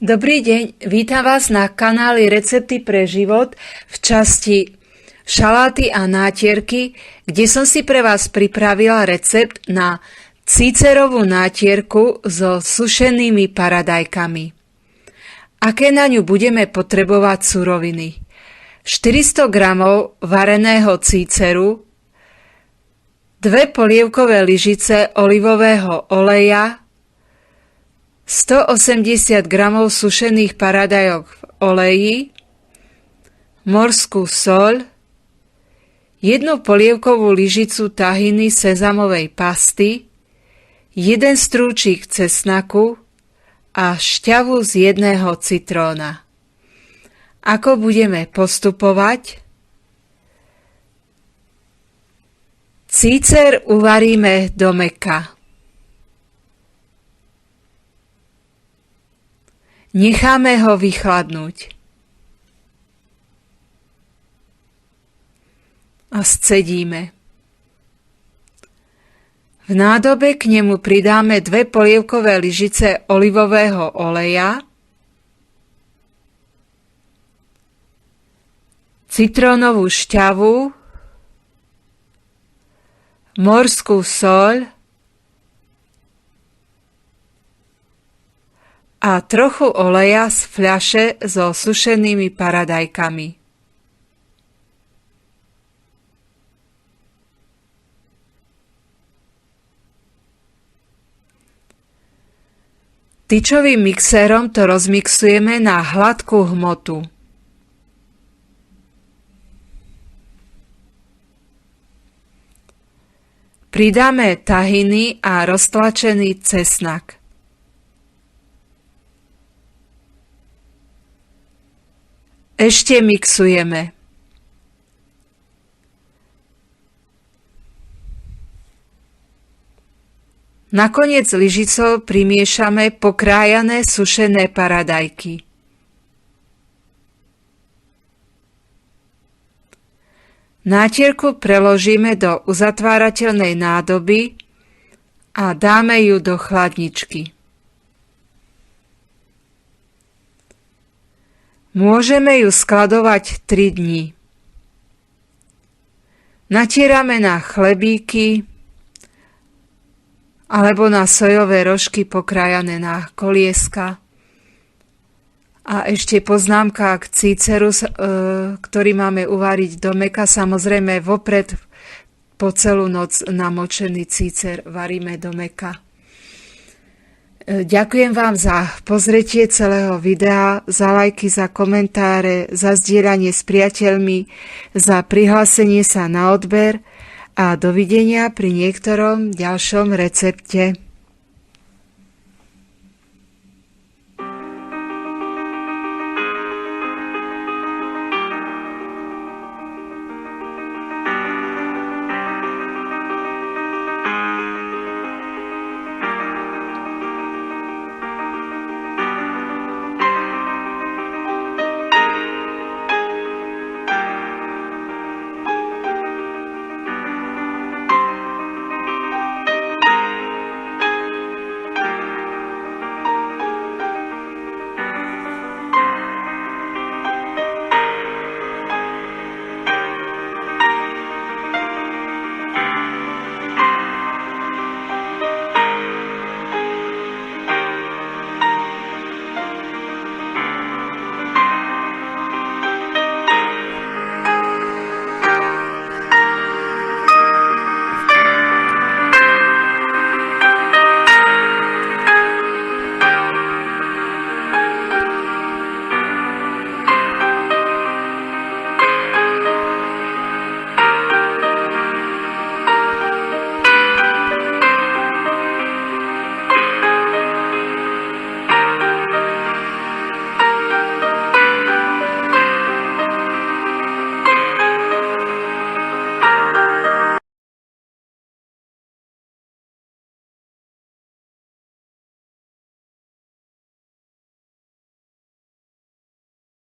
Dobrý deň, vítam vás na kanáli Recepty pre život v časti šaláty a nátierky, kde som si pre vás pripravila recept na cícerovú nátierku so sušenými paradajkami. Aké na ňu budeme potrebovať suroviny? 400 g vareného cíceru, 2 polievkové lyžice olivového oleja, 180 g sušených paradajok v oleji, morskú soľ, 1 polievkovú lyžicu tahiny sezamovej pasty, 1 strúčik cesnaku a šťavu z 1 citróna. Ako budeme postupovať? Cícer uvaríme do mäka. Necháme ho vychladnúť. A scedíme. V nádobe k nemu pridáme 2 polievkové lyžice olivového oleja, citrónovú šťavu, morskú soľ a trochu oleja z fľaše so sušenými paradajkami. Tyčovým mixérom to rozmixujeme na hladkú hmotu. Pridáme tahiny a roztlačený cesnak. Ešte mixujeme. Nakoniec lyžicou primiešame pokrájané sušené paradajky. Nátierku preložíme do uzatvárateľnej nádoby a dáme ju do chladničky. Môžeme ju skladovať 3 dni. Natierame na chlebíky alebo na sojové rožky pokrájané na kolieska. A ešte poznámka k cíceru, ktorý máme uvariť do mäka. Samozrejme vopred po celú noc namočený cícer varíme do mäka. Ďakujem vám za pozretie celého videa, za lajky, za komentáre, za zdieľanie s priateľmi, za prihlásenie sa na odber a dovidenia pri niektorom ďalšom recepte.